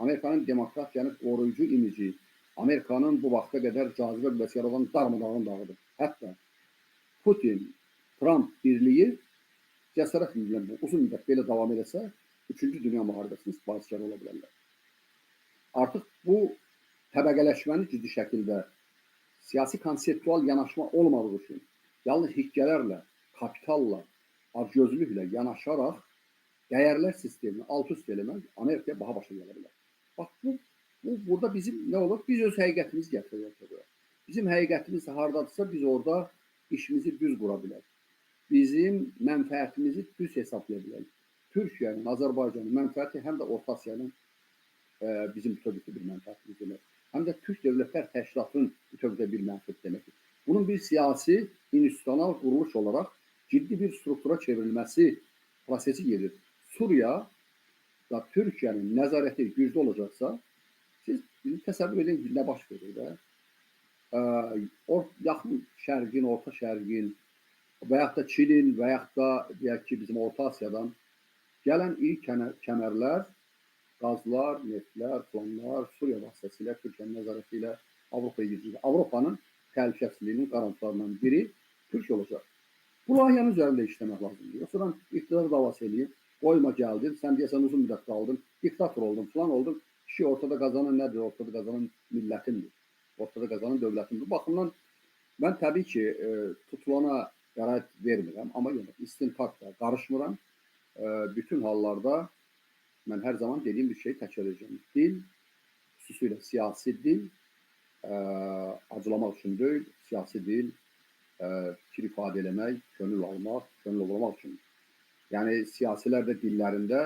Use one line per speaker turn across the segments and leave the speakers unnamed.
Amerikanın demokratiyanı qoruyucu imici, Amerikanın bu vaxta qədər cazibə qüvvəsi yaradan darmadağın dağıdır. Hətta Putin, Trump birliyi cəsarət bildirən bu uzun müddət belə davam edəsə, 3-cü Dünya müharibəsinin sifarişkarı ola bilərlər. Artıq bu təbəqələşməni ciddi şəkildə siyasi konseptual yanaşma olmadığı üçün yalnız hikkələrlə, kapitalla, acgözlüklə yanaşaraq dəyərlər sistemini alt-üst eləmək Amerikaya baha başa gələ bilər. Bax, bu burada bizim nə olur? Biz öz həqiqətimizi gətiririk. Bizim həqiqətimiz hardadırsa biz orada işimizi düz qura bilərik. Bizim mənfəətimizi düz hesablaya bilərik. Türkiyənin, Azərbaycanın mənfəəti həm də Orta Asiyanın bizim bütövlükdə bir mənfəətimiz demək. Həm də Türk Dövlətlər Təşkilatının bütövlükdə bir mənfəət deməkdir. Bunun bir siyasi, institusional quruluş olaraq ciddi bir struktura çevrilməsi prosesi gedir. Suriya da Türkiyənin nəzarəti güclü olacaqsa, siz təsəvvür edin ki, nə baş verir də? Yaxın Şərqin, Orta Şərqin və yaxud da Çinin və yaxud da deyək ki, bizim Orta Asiyadan gələn iri kəmərlər, qazlar, neftlər, planlar Suriya vasitəsilə, Türkiyənin nəzarəti ilə Avropaya gidilir. Avropanın təhlükəsizliyinin qarantılarından biri Türkiyə olacaq. Bu layihənin üzərində işləmək lazımdır. Yoxsa iqtidar davası eləyib, qoyma gəldin, sən deyəsən uzun müddət qaldın, diktator oldun, falan oldun. Kişi ortada qazanan nədir? Ortada qazanan millətindir. Ortada qazanan dövlətindir. Bu baxımdan mən təbii ki, tutulana qərar vermirəm, amma istintaqla qarışmıram. Bütün hallarda mən hər zaman dediyim bir şey təkrar edəcəm. Dil, xüsusilə siyasi dil, acılamaq üçün deyil, siyasi dil, fikir ifadə eləmək, könül almaq, könül olmaq üçün. Yəni, siyasilər də dillərində,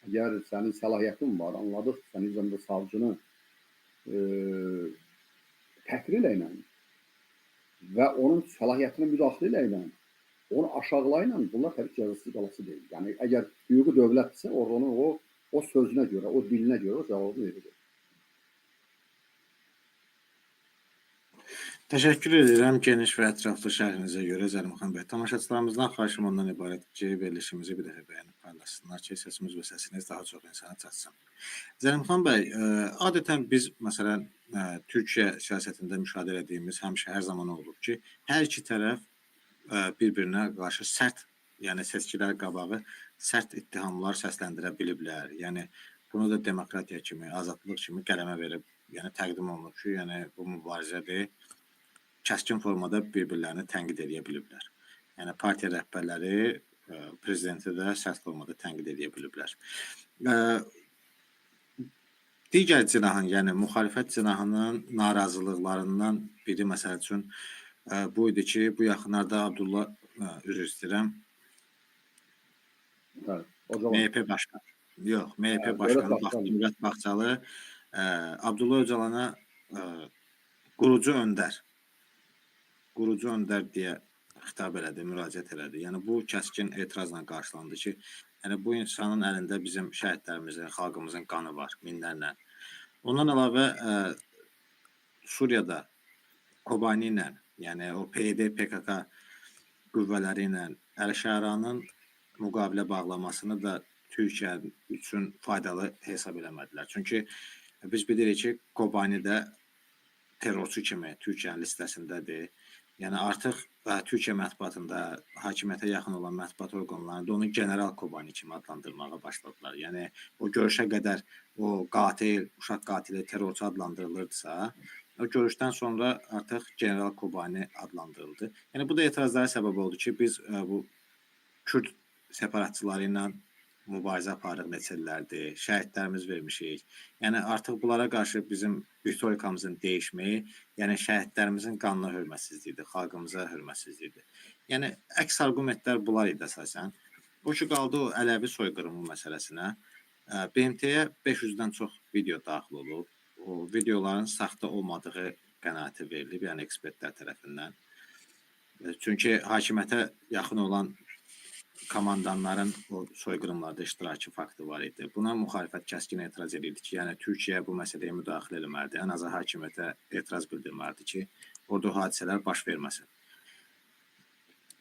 əgər sənin səlahiyyətin var, anladıq, sən izləmdə savcını təhqir eləylə və onun səlahiyyətinə müdaxilə eləylə, onu aşağılayla, bunlar təbii cəzasız qalası deyil. Yəni, əgər hüquqi dövlətdirsə, orada o sözünə görə, o dilinə görə o cavabı verilir.
Təşəkkür edirəm geniş və ətraflı şərhinizə görə Zəlimxan bəy. Tamaşaçılarımızdan xahişim ondan ibarət ki, verilişimizi bir dəfə bəyənib paylaşsınlar ki, səsimiz və səsiniz daha çox insana çatsın. Zəlimxan bəy, adətən biz, məsələn, Türkiyə siyasətində müşahidə etdiyimiz həmişə hər zaman olub ki, hər iki tərəf bir-birinə qarşı sərt, yəni seçkilər qabağı sərt ittihamlar səsləndirə biliblər. Yəni, bunu da demokratiya kimi, azadlıq kimi qələmə verib, yəni təqdim olunub ki, yəni bu mübarizədir. Kəskin formada bir-birlərini tənqid edə biliblər. Yəni, partiya rəhbərləri prezidenti də sərt formada tənqid edə biliblər. Digər cinahın, yəni müxalifət cinahının narazılıqlarından biri məsəl üçün bu idi ki, bu yaxınlarda Abdullah, üzr istəyirəm, MHP başkanı, yox, MHP başkanı Dövlət Baxçalı Abdullah Öcalana qurucu öndər deyə xitab elədi, müraciət elədi. Yəni, bu kəskin etirazla qarşılandı ki, yəni, bu insanın əlində bizim şəhidlərimizin, xalqımızın qanı var, minlərlə. Ondan əlavə Suriyada Kobani ilə, yəni o PYD, PKK qüvvələri ilə Əl-Şəranın müqabilə bağlamasını da Türkiyə üçün faydalı hesab eləmədilər. Çünki biz bilirik ki, Kobani də terrorçu kimi Türkiyənin listəsindədir. Yəni, artıq Türkiyə mətbuatında hakimiyyətə yaxın olan mətbuat orqanlarında onu general Kobani kimi adlandırmağa başladılar. Yəni, o görüşə qədər o qatil, uşaq qatili, terrorçu adlandırılırdısa, o görüşdən sonra artıq general Kobani adlandırıldı. Yəni, bu da etirazlara səbəb oldu ki, biz bu Kürd separatçıları ilə mübarizə aparıq neçə illərdir, şəhidlərimiz vermişik. Yəni, artıq bunlara qarşı bizim ritorikamızın dəyişməyi, yəni şəhidlərimizin qanına hörmətsizliyidir, xalqımıza hörmətsizliyidir. Yəni, əks argumentlər bunlar idi əsasən. O ki, qaldı o Ələvi soyqırımı məsələsinə. BMT-yə 500-dən çox video daxil olub. O videoların saxta olmadığı qənaəti verilib, yəni ekspertlər tərəfindən. Çünki hakimiyyətə yaxın olan komandanların o soyqırımlarda iştirakı faktı var idi. Buna müxalifət kəskin etiraz edirdi ki, yəni Türkiyə bu məsələyə müdaxilə eləməlidir. Ən azı hakimiyyətə etiraz bildirməlidir ki, orada hadisələr baş verməsin.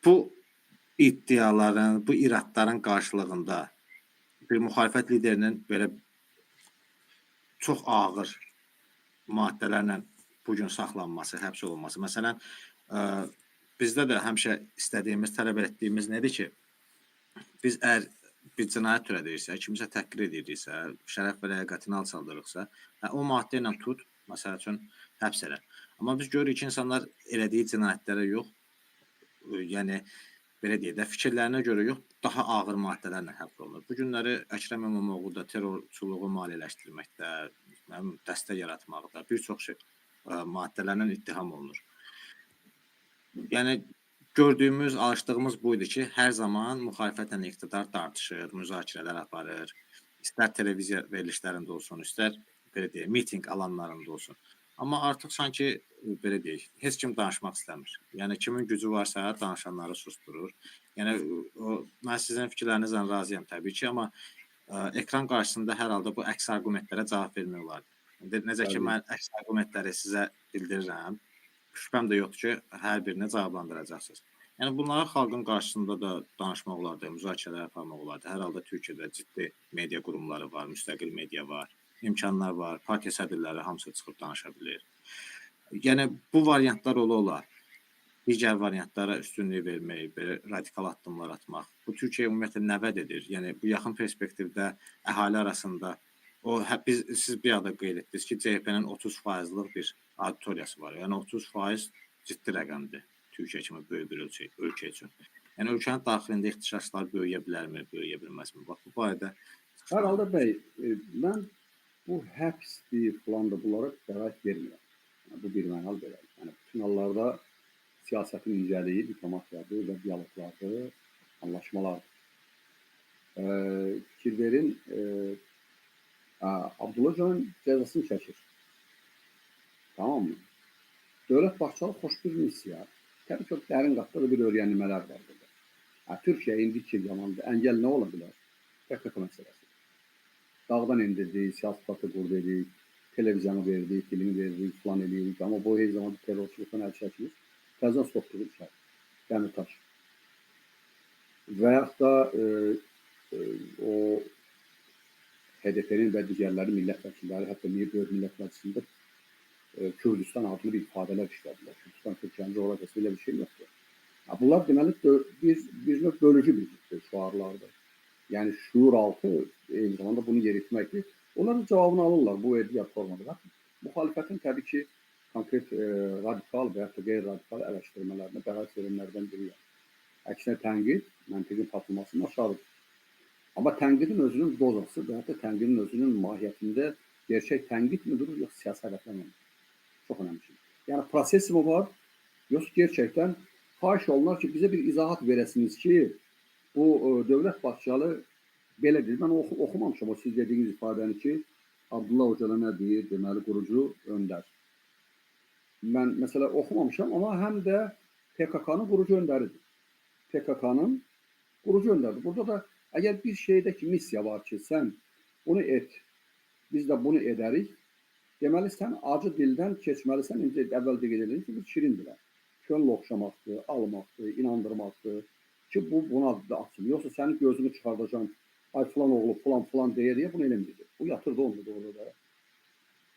Bu iddiaların, bu iradların qarşılığında bir müxalifət liderinin belə çox ağır maddələrlə bu gün saxlanması, həbs olunması. Məsələn, bizdə də həmişə istədiyimiz, tələb etdiyimiz nədir ki, biz əgər bir cinayət törədiriksə, kimsə təhqir ediriksə, şərəf və ləyaqətini alçaldırıqsa, o maddə ilə tut, məsəl üçün həbs elə. Amma biz görürük ki, insanlar elədiyi cinayətlərə yox, yəni belə deyək də, fikirlərinə görə yox, daha ağır maddələrlə həbs olunur. Bu günləri Əkrəm İmamoğlu da terrorçuluğu maliyyələşdirməkdə, dəstək yaratmaqda, bir çox şey maddələrlə ittiham olunur. Yəni gördüyümüz, alışdığımız buydu ki, hər zaman müxalifətlə iqtidar tartışır, müzakirələr aparır. İstər televiziya verilişlərində olsun, istər belə deyək, mitinq alanlarında olsun. Amma artıq sanki belə deyək, heç kim danışmaq istəmir. Yəni kimin gücü varsa danışanları susturur. Yəni mən sizin fikirlərinizlə razıyam təbii ki, amma ekran qarşısında hər halda bu əks arqumentlərə cavab vermək olar. Necə ki, mən əks arqumentləri sizə bildirirəm, şübhəm də yoxdur ki, hər birini cavablandıracaqsınız. Yəni bunları xalqın qarşısında da danışmaq olardı, müzakirələr aparmaq olardı. Hər halda Türkiyədə ciddi media qurumları var, müstəqil media var, imkanlar var, partiya sədrləri hamısı çıxıb danışa bilir. Yəni bu variantlar ola-olar. Digər variantlara üstünlük vermək, belə radikal addımlar atmaq. Bu Türkiyə ümumiyyətlə nə vəd edir? Yəni bu yaxın perspektivdə əhali arasında siz bir ada qeyd etdiniz ki, CHP-nin 30%lıq bir auditoriyası var. Yəni 30% ciddi rəqəmdir Türkiyə kimi böyük bir ölkə üçün. Yəni ölkənin daxilində ixtişaşlar böyüyə bilərmi, böyüyə bilməzmi? Bax bu barədə
Hər halda bəy, mən bu həbsdir, filandır, bunlara qərar vermirəm. Yəni, bu bir mənal belə. Yəni bütün hallarda siyasətin incəliyi diplomatiyadır və diyaloglardır, anlaşmalardır. Fikir verin, Abdullah Öcalan cəzasını çəkir. Tamam mı? Dövlət Bahçalı xoş bir missiya. Təbii ki, dərin qatda da bir öyrənmələr var burada. Türkiyə indiki zamanda əngəl nə ola bilər? PKK məsələsi. Dağdan indirdik, siyasi parti qurduq, televizyonu verdik, filmi verdik, plan edirik. Amma bu eyni zamanda terrorçuluqdan əl çəkilir. Təzən stopduğu içər. Dəmirtaş. Və yaxud da o HDP-nin və digərləri millət vəkilləri, hətta böyük millət məclisində Kürdistan adlı bir ifadələr işlədilər. Kürdistan Türkiyənin coğrafiyası belə bir şey yoxdur. Bunlar deməli bir növ bölücü bir şüarlardır. Yəni şuur altı eyni zamanda bunu yeritməkdir. Onlar da cavabını alırlar bu ediyyat formada. Müxalifətin təbii ki, konkret radikal və ya qeyri-radikal eleştirmələrinə bəraət verenlərdən biriyəm. Əksinə tənqid, məntiqin tapılmasının aşağıdır. Amma tənqidin özünün dozası və ya da tənqidin özünün mahiyyətində gerçək tənqid müdür, yoxsa siyasi hədəfləmə? Çox önəmli. Yəni proses mi var, yoxsa gerçəkdən xahiş olunur ki, bizə bir izahat verəsiniz ki, bu Dövlət Bahçalı belədir. Mən oxumamışam o siz dediyiniz ifadəni ki, Abdullah Öcalan nə deyir, deməli qurucu öndər. Mən məsələ oxumamışam, amma həm də PKK-nın qurucu öndəridir. PKK-nın qurucu öndəridir. Burada da əgər bir şeydəki missiya var ki, sən bunu et, biz də bunu edərik, deməli sən acı dildən keçməlisən. İncə əvvəl də qeyd edelim ki, bu şirindirlər. Könül oxşamaqdır, almaqdır, inandırmaqdır ki, bu buna da açılır. Yoxsa sənin gözünü çıxardacağım, ay filan oğlu, filan deyə bunu eləməyəcək. Bu yatırdı onu da orada.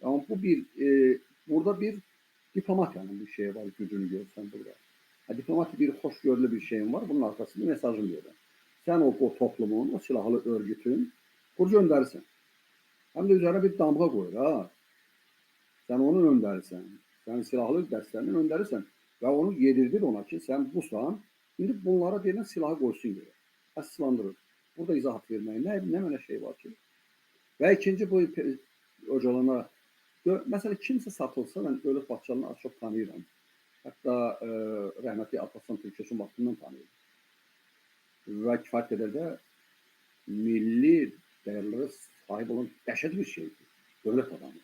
Amma bu burada bir diplomatiyanın bir şeyi var, gücünü görsən burada. Diplomati bir hoşgörülü bir şeyin var, bunun arkasında mesajını verir. Sən o toplumun, o silahlı örgütün qurucu öndərisən. Həm də üzərə bir damğa qoyur, ha. Sən onun öndərisən, sən silahlı dəstənin öndərisən və onu yedirdir ona ki, sən busan, indi bunlara deyilən silahı qoysun görə. Əsaslandırır. Burada izahat verməyin nə mənə şey var ki? Və ikinci bu Öcalana, məsələn, kimsə satılsa, mən Dövlət Bahçalını az çox tanıyıram. Hətta rəhmətli Alparslan Türkəşin vaxtından tanıyıram. Və kifayət qədər də milli dəyərlərə sahib olan dəhşət bir şeydir. Dövlət adamı.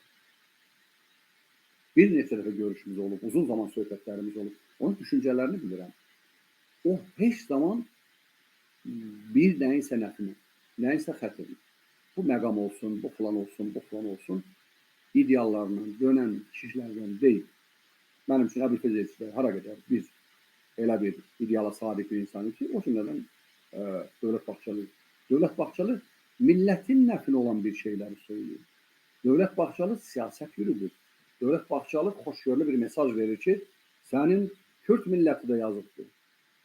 Bir neçə dəfə görüşümüz olub, uzun zaman söhbətlərimiz olub. Onun düşüncələrini bilirəm. O heç zaman bir nəyinsə nəfini, nəyinsə xətrini, bu məqam olsun, bu filan olsun, bu filan olsun, ideallarından, dönən kişilərdən deyil. Mənim üçün Əbül Fəzil hara qədər biz elə bir ideala sadiq bir insanı ki, o cümlədən Dövlət Bahçalı millətin nəfini olan bir şeyləri söylüyor. Dövlət Bahçalı siyasət yürüdür. Dövlət Bahçalı xoşgörülü bir mesaj verir ki, sənin Kürt milləti də yazıqdır.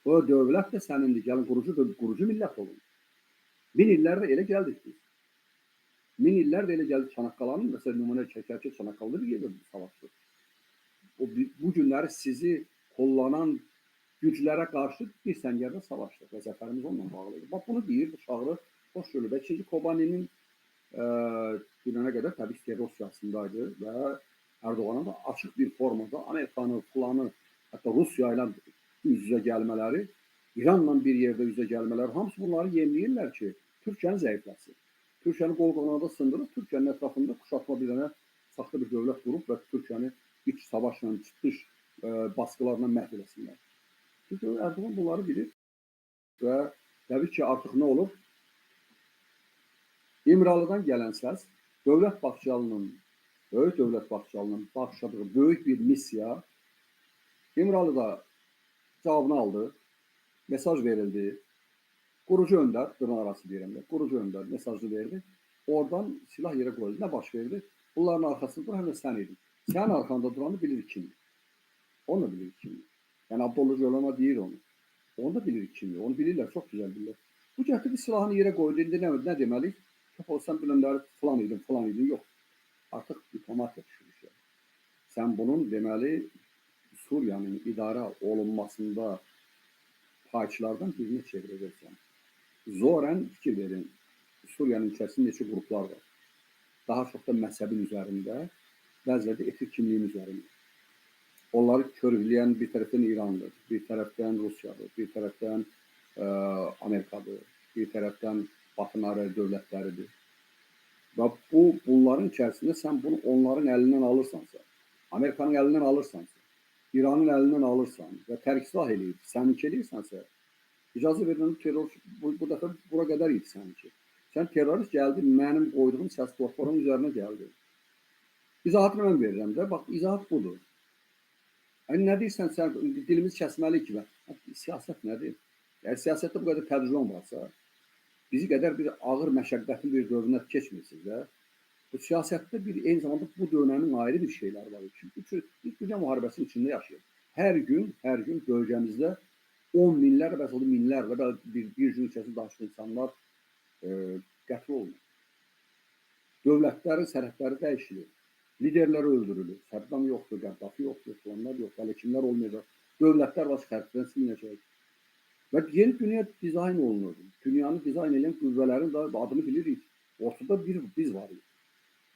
O dövlət də sənindir. Gəlin qurucu millət olun. 1000 illərdə elə gəldik biz. 1000 illərdə elə gəldik Çanaqqalanın, məsələn, nümunə çəkər ki, Çanaqqalada bir yerdə savaşdı. Bu günləri sizi kollanan güclərə qarşı bir səngərdə savaşdıq və zəfərimiz onunla bağlıdır. Bax, bunu deyir, bu çağrı xoşgörülü. Və 2-ci Kobaninin gününə qədər təbii ki, terror siyasındaydı və Erdoğan'ın da açıq bir formada Amerikanı, Fulanı, hətta Rusiya ilə üz-üzə gəlmələri, İranla bir yerdə üz-üzə gəlmələri, hamısı bunları yemləyirlər ki, Türkiyəni zəifləsin. Türkiyəni qol-qanada sındırıb, Türkiyənin ətrafında kuşatma bir dənə saxta bir dövlət qurub və Türkiyəni iç savaşla, dış baskılarla məhv eləsinlər. Çünki Erdoğan bunları bilir və təbii ki, artıq nə olur? İmralıdan gələn səs Dövlət Bahçalının, Böyük Dövlət Bahçalının başladığı böyük bir missiya İmralıda cavabını aldı, mesaj verildi. Qurucu öndər, dırnaqarası deyirəm, qurucu öndər mesajı verdi. Oradan silah yerə qoyuldu. Nə baş verdi? Bunların arxasında duran həm də sən idin. Sənin arxanda duranı bilir kimdir. Onu da bilir kimdir. Yəni Abdullah Öcalan deyir onu. Onu da bilir kimdir. Onu bilirlər, çox gözəl bilirlər. Bu gətirdi silahını yerə qoydu. İndi nə deməli? Çox olsan bilənləri falan idin, yox. Artıq diplomatiya düşürük. Sən bunun deməli Suriyanın idarə olunmasında payçılardan birini çevirəcəksən. Zoran fikir verin. Suriyanın içərisində neçə qruplar var. Daha çox da məzhəbin üzərində, bəziləri də etnik kimliyin üzərində. Onları körükləyən bir tərəfdən İrandır, bir tərəfdən Rusiyadır, bir tərəfdən Amerikadır, bir tərəfdən Batı dövlətləridir. Və bunların içərisində sən bunu onların əlindən alırsansa, Amerikanın əlindən alırsansa, İranın əlindən alırsan və tərk-silah eləyib, səninki eləyirsənsə, icazə verilən terror bu dəfə bura qədər idi səninki. Sən terrorist gəldi, mənim qoyduğum səs platformun üzərinə gəldi. İzahatını mən verirəm də, bax, izahat budur. Yəni, nə deyirsən, sən dilimiz kəsməliyik ki, siyasət nədir? Yəni, siyasətdə bu qədər təcrübən varsa, bizi qədər bir ağır məşəqqətin bir dövrünə keçmirsiniz də. Bu siyasətdə eyni zamanda bu dönəmin ayrı bir şeyləri var. Çünki biz dünya müharibəsinin içində yaşayırıq. Hər gün bölgəmizdə 10 minlərlə, bəs minlərlə bir gün içərisində daşlı insanlar qətl olunur. Dövlətlərin sərhədləri dəyişilir. Liderlər öldürülür. Səddam yoxdur, Qəddafi yoxdur, falanlar yoxdur, hələ kimlər olmayacaq. Dövlətlər baş xərcdən silinəcək. Və yeni dünya dizayn olunur. Dünyanı dizayn edən qüvvələrin də adını bilirik. Ortada biz varıq.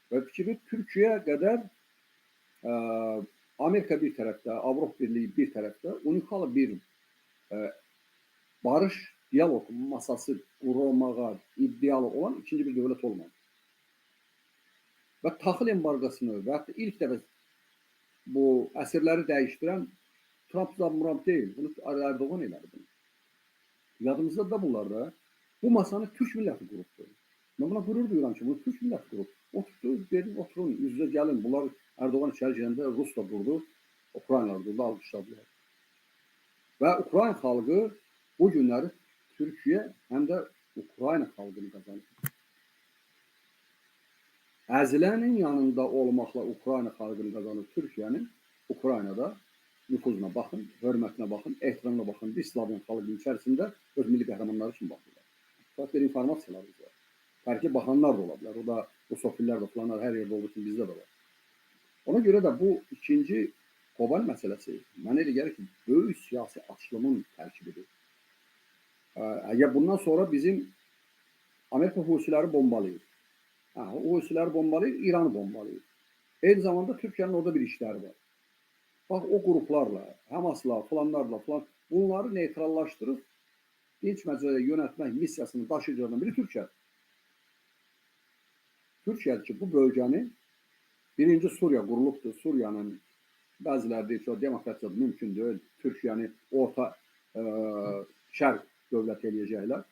Və fikri Türkiyə qədər Amerika bir tərəfdə, Avropa Birliyi bir tərəfdə unikal bir barış diyalog masası qurulmağa iddialı olan ikinci bir dövlət olmadı. Və taxıl embarqasını və hətta ilk dəfə bu əsirləri dəyişdirən Trump deyil, bunu Erdoğan elədi bunu. Yadımızda da bunlar da bu masanı Türk milləti qurubdur. Mən buna qürur duyuram ki, bunu Türk milləti qurub. Oturun, yüz-yüzə gəlin. Bunlar Erdoğan içəri girəndə Rus da durdu, Ukraynalar durdu, alqışladılar. Və Ukrayna xalqı bu günləri Türkiyə həm də Ukrayna xalqını qazanır. Əzilənin yanında olmaqla Ukrayna xalqını qazanır Türkiyənin Ukraynada nüfuzuna baxın, hörmətinə baxın, ehtiramına baxın. Bir Slavyan xalqının içərisində öz milli qəhrəmanları üçün baxırlar. Fakat informasiyalarımız var. Belki bakanlar da olabilir. O da Rusofiller de falanlar her yerde olduğu için bizde de var. Ona göre de bu ikinci Kobani meselesi mənə elə gəlir ki, böyük siyasi açılımın tərkibidir. Ya bundan sonra bizim Amerika Husiləri bombalayır. O Husiləri bombalayır, İran'ı bombalayır. Eyni zamanda Türkiye'nin orada bir işləri var. Bak o gruplarla, Hamas'la, falanlarla falan bunları neytrallaştırıp dinç məcələ yönətmək missiyasının daşıyıcılarından biri Türkiye. Türkiye ki bu bölgəni birinci Suriya qurulubdur. Suriyanın bəziləri deyir ki, o demokratiya mümkün deyil. Türkiyəni orta şərq dövlət eləyəcəklər.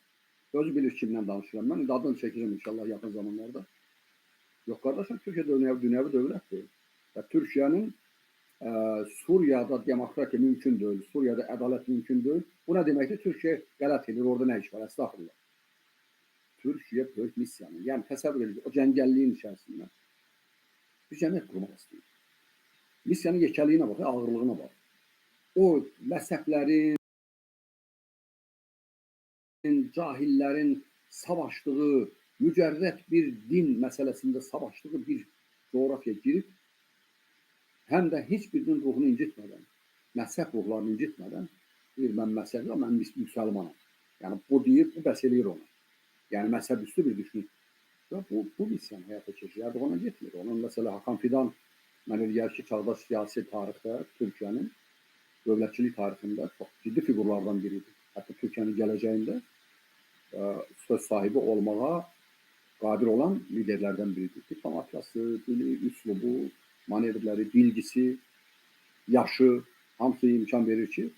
Özü bilir kimdən danışıram. Mən adını çəkəcəm inşallah yaxın zamanlarda. Yox qardaşım, Türkiyə dünyəvi dövlətdir. Və Türkiyənin Suriyada demokratiya mümkün deyil, Suriyada ədalət mümkün deyil. Bu nə deməkdir? Türkiyə qələt edir, orada nə iş var? Estağfurullah. Türkiyə böyük missiyanın, yəni təsəvvür edin, o cəngəlliyin içərisində. Bir cəmiyyət qurmaq istəyir. Missiyanın yekəliyinə bax, ağırlığına bax. O məhzəblərin, cahillərin savaşdığı, mücərrət bir din məsələsində savaşdığı bir coğrafiyaya girib, həm də heç birinin ruhunu incitmədən, məhzəb ruhlarını incitmədən, deyir, mən məhzəblə, mən müsəlmanam. Yəni, bu deyir, bu bəs eləyir onu. Yəni, məhzəb üstü bir düşünür. Və bu missiyanı həyata keçirir. Erdoğan'a getmir. Onun məsələ Hakan Fidan, mən eləyər ki, çağdaş siyasi tarixdə Türkiyənin dövlətçilik tarixində çox ciddi figurlardan biridir. Hətta Türkiyənin gələcəyində söz sahibi olmağa qadir olan liderlərdən biridir. Diplomatiyası, dili, üslubu, manevrləri, bilgisi, yaşı hamısı imkan verir ki,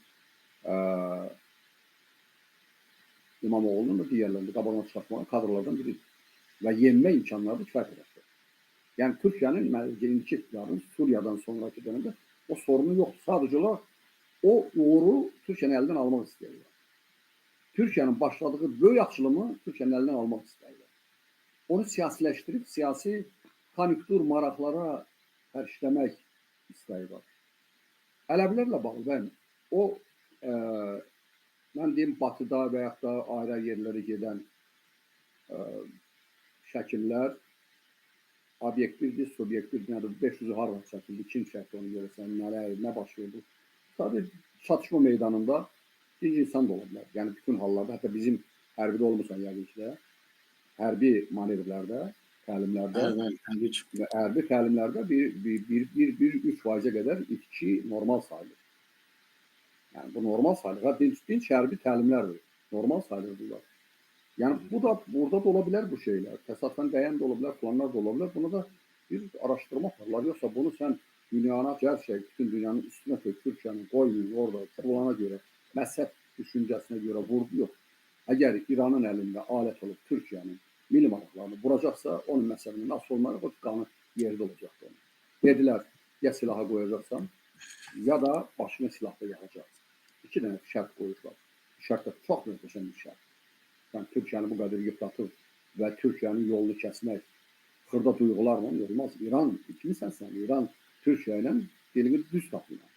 İmamoğlu'nun da digərlərində qabağına çıxartmağa kadrlardan biridir. Və yenmə imkanları da kifayət edəkdir. Yəni, Türkiyənin indiki iktidarın Suriyadan sonraki dönemdə o sorunu yoxdur. Sadəcə olaraq o uğuru Türkiyənin əlindən almaq istəyirlər. Türkiyənin başladığı böyük açılımı Türkiyənin əlindən almaq istəyirlər. Onu siyasiləşdirib, siyasi konjunktur maraqlara pərişləmək istəyi var. Ələvilərlə bağlı bəli, o mən deyim, batıda və yaxud da ayrı yerlərə gedən şəkillər obyektivdir, subyektivdir, nədir, 500-ü harada çəkildi, kim çəkdi onu görəsən, nə baş verdi. Sadəcə çatışma meydanında bir insan da ola bilər. Yəni, bütün hallarda, hətta bizim hərbidə olmuşsan yəqin ki də, hərbi manevrlərdə, təlimlərdə, hərbi təlimlərdə 1-3%-ə qədər itki normal sayılır. Yəni, bu normal sayılır. Dinç hərbi təlimlərdir. Normal sayılır bunlar. Yəni, burada da ola bilər bu şeylər. Təsadüfən dəyən də ola bilər, planlar da ola bilər. Buna da bir araşdırma aparırlar. Yoxsa bunu sən dünyana gerçək, bütün dünyanın üstünə tök, Türkiyənin qoymayın orada, olana görə, məhzəb düşüncəsinə görə vurdu yox. Əgər İranın əlində alət olub Türkiyənin milli maraqlarını vuracaqsa, onun məsələni nasıl olmalı, o qanı yerdə olacaqdır. Dedilər, ya silaha qoyacaqsan, ya da başına silahla yaxacaq. 2 dənə şərt qoyurlar. Şərt də çox möhtəşəm bir şərt. Yəni, Türkiyəni bu qədər yıpratır və Türkiyənin yolunu kəsmək xırda duyğularla olmaz. İran, ikimisən sən, İran Türkiyə ilə dilini düz tapıyor.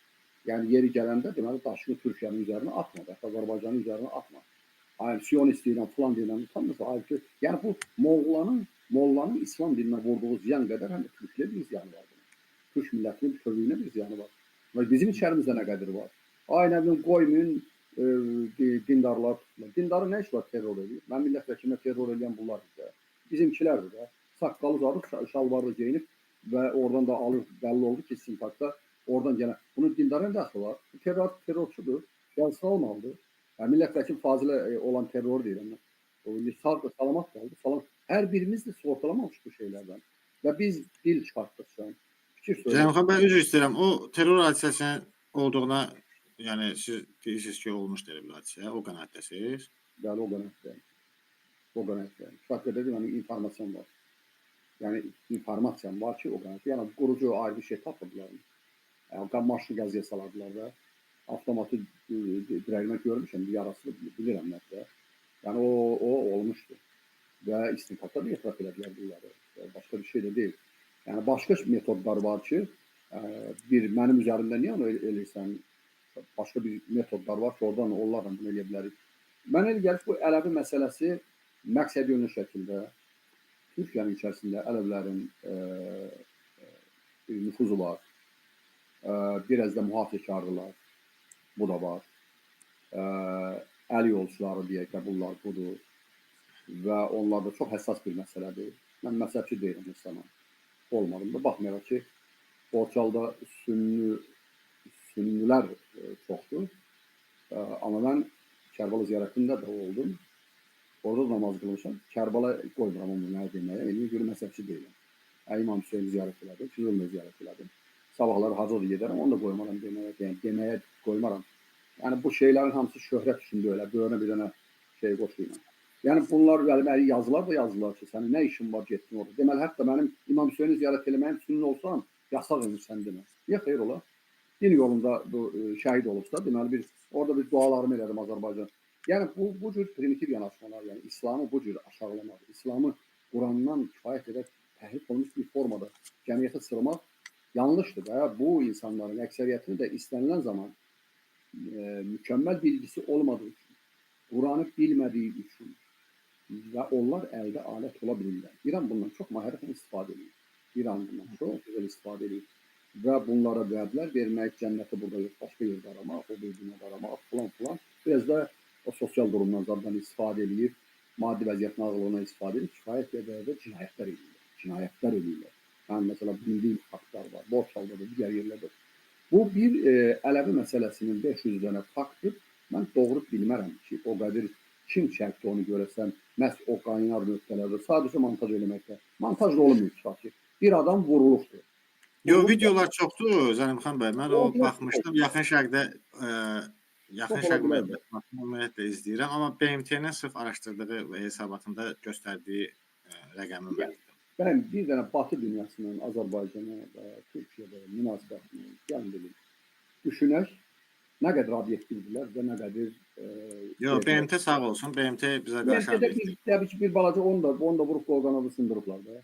Yəni, yeri gələndə deməli, daşını Türkiyənin üzərinə atma, Azərbaycanın üzərinə atma. Siyonist deyilən, falan deyilən, utanmırsa, yəni bu Mollanın İslam dininə vurduğu ziyan qədər həm də Türklə bir ziyanı var. Türk millətinin bütövlüyünə bir ziyanı var. Və bizim içərimizdə nə qədər var? Nə bilim, qoymayın, dindarlar tutulur. Dindarı nə iş var terror edir? Mən millət vəkilinə terror edən bunlardır da. Bizimkilərdir də. Saqqalı zarıq, şalvarlı geyinib və oradan da alır, bəlli oldu ki, simpakda oradan gələn. Bunun dindarın dəxli var. Terrorçudur. Gəlsə olmalıdır. Millət vəkili Fazilə olan terror deyirəm. Sağ da salamat qaldı. Hər birimiz də sortalamamış bu şeylərdən. Və biz dil çıxartdıq sən.
Cəmxan, mən üzr istəyirəm. O terror hadisəsinin olduğuna, yəni siz deyirsiniz ki, olmuşdur elə bir hadisə, o qənaətdəsiz?
Bəli, o qənaətdəyim. O qənaətdəyim. Şəhətdə yəni informasyon var. Yəni informasyon var ki, o qənaətdə. Yəni qurucu ayrı bir şey tapırdılar. Yəni maşını qəziyə salardılar da. Avtomatı dirəyimə görmüşəm, bir yarası bilirəm nədə. Yəni o olmuşdu. Və istinqatda da etiraf elədilər bunları. Başqa bir şey də deyil. Yəni başqa metodlar var ki, mənim üzərimdə niyə onu eləyirsən? Başqa bir metodlar var ki, oradan onlarla bunu eləyə bilərik. Mən elə gəlir ki, bu Ələvi məsələsi məqsəd yönlü şəkildə Türkiyənin içərisində Ələvlərin nüfuzu var. Biraz da mühafizəkardılar. Bu da var. Əl yolçuları deyək ki, bunlar budur. Və onlar da çox həssas bir məsələdir. Mən məsələçi deyirəm insana. Olmadım da. Baxmayaraq ki, Borçalda sünnilər çoxdur. Amma mən Kərbala ziyarətində də oldum. Orada da namaz qılmışam. Kərbala qoymuram onu nə deməyə. Elini görə məsələçi deyiləm. İmam Hüseyni ziyarət elədim. Füzulunu ziyarət elədim. Sabahları hacı da gedərəm. Onu da qoymaram deməyə. Yəni, deməyə qoymaram. Yəni, bu şeylərin hamısı şöhrət üçündür öyle. Böyünə bir dənə şey qoşuyla. Yəni, bunlar yazılar da yazdılar ki, sənin nə işin var getdin orada. Deməli, hətta mənim İmam Hüseyni ziyarət eləməyim sünni olsam, yasaq edirsən demə. Niyə xeyr ola? Din yolunda şəhid olubsa, deməli, orada bir dualarımı elədim Azərbaycan. Yəni, bu cür primitiv yanaşmalar, yəni İslamı bu cür aşağılamaq, İslamı Qurandan kifayət edək təhrif olmuş bir formada cəmiyyətə sıramaq yanlışdır və bu insanların əksəriyyətini də istənilən zaman mükəmməl bilgisi olmadığı üçün, Quranı bilmədiyi üçün və onlar əldə alət ola bilirlər. İran bundan çox mahirətlə istifadə edir. İran bundan çox gözəl istifadə edir və bunlara vədlər vermək, cənnəti burada yox, başqa yerdə aramaq, o bir dünyada aramaq, filan. Biraz da o sosial durumdan zaten istifadə edir, maddi vəziyyətin ağırlığına istifadə edir, kifayət qədərdə cinayətlər edirlər. Cinayətlər edirlər. Yəni, məsələn, bildiyim faktlar var, borç aldığı, digər yerlərdə. Bu bir Ələvi məsələsinin 500 dənə faktdır. Mən doğru bilmərəm ki, o qədər kim çəkdi onu görəsən, məhz o qaynar nöqtələrdə sadəcə montaj eləməkdə. Montaj da olmuyor çıxar ki, bir adam vurulubdur.
Yo, videolar çoxdur Zəlimxan bəy. Mən o
Çox
baxmışdım. Yaxın Şərqdə Yaxın
ola
Şərq
bilər də.
ümumiyyətlə izləyirəm, amma BMT-nin sırf araşdırdığı və hesabatında göstərdiyi rəqəmi
Yəni,
verdim.
mən bir dənə Batı dünyasının Azərbaycana və Türkiyədə münasibətini gəlin bilim, düşünək, nə qədər obyektivdirlər və nə qədər
Yo, BMT sağ olsun. BMT bizə qarşı
BMT-də
obyektiv.
təbii ki, bir balaca onu da vurub qol-qanadı sındırıblar da.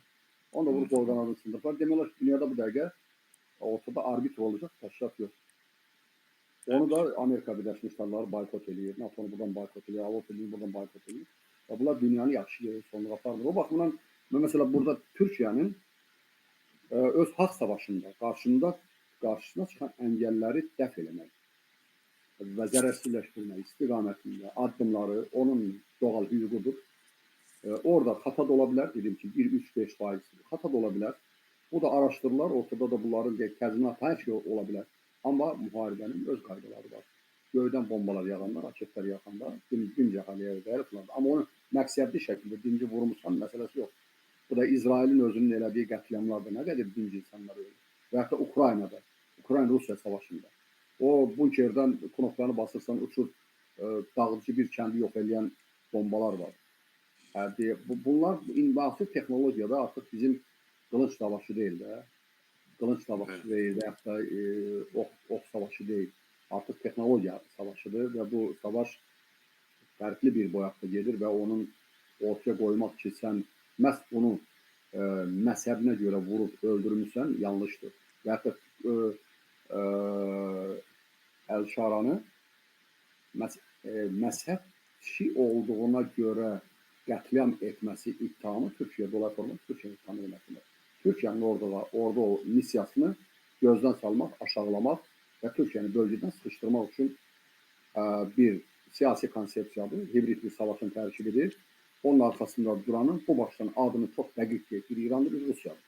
Onu da vurub qol-qanadı sındırıblar. Demək olar ki, dünyada bu dəqiqə ortada arbitr olacaq təşkilat yox. Onu da Amerika Birləşmiş Ştatları boykot edir, NATO-nu buradan boykot edir, Avropa buradan boykot edir. Və bunlar dünyanı yaxşı sonluğa aparır. O baxımdan, mesela burada Türkiyənin öz haqq savaşında qarşısına çıxan əngəlləri dəf eləmək və zərərsizləşdirmək istiqamətində addımları onun doğal hüququdur. Orada xata da ola bilər, dedim ki, 1-3-5% xata da ola bilər. Bu da araşdırırlar, ortada da bunların təzminat hər şey ola bilər. Amma müharibənin öz qaydaları var. Göydən bombalar yağanlar, raketlər yaxanda dinc əhaliyə dəyərlər. Amma onu məqsədli şəkildə dinci vurmuşsan məsələsi yox. Bu da İsrailin özünün elədiyi qətliamlarda nə qədər dinc insanlar ölür. Və hətta Ukraynada, Ukrayna-Rusiya savaşında. O bunkerdən knoplarını basırsan, uçur, dağıdıcı bir kəndi yox eləyən bombalar var. Bunlar artıq texnologiyada artıq bizim qılınc savaşı deyil də. Qılınc savaşı deyil və yaxud da ox savaşı deyil. Artıq texnologiya savaşıdır və bu savaş fərqli bir boyaqda gedir və onun ortaya qoymaq ki, sən məhz bunu məzhəbinə görə vurub öldürmüsən, yanlışdır. Və yaxud da Əl-Şaranı məzhəbçi olduğuna görə qətliam etməsi iddiamı Türkiyə dolar format Türkiyə iddiamı etməsində. Türkiyənin orada o missiyasını gözdən salmaq, aşağılamaq və Türkiyəni bölgədən sıxışdırmaq üçün bir siyasi konsepsiyadır, hibrid bir savaşın tərkibidir. Onun arxasında duranın bu başdan adını çox dəqiq deyir, bir İrandır, bir Rusiyadır.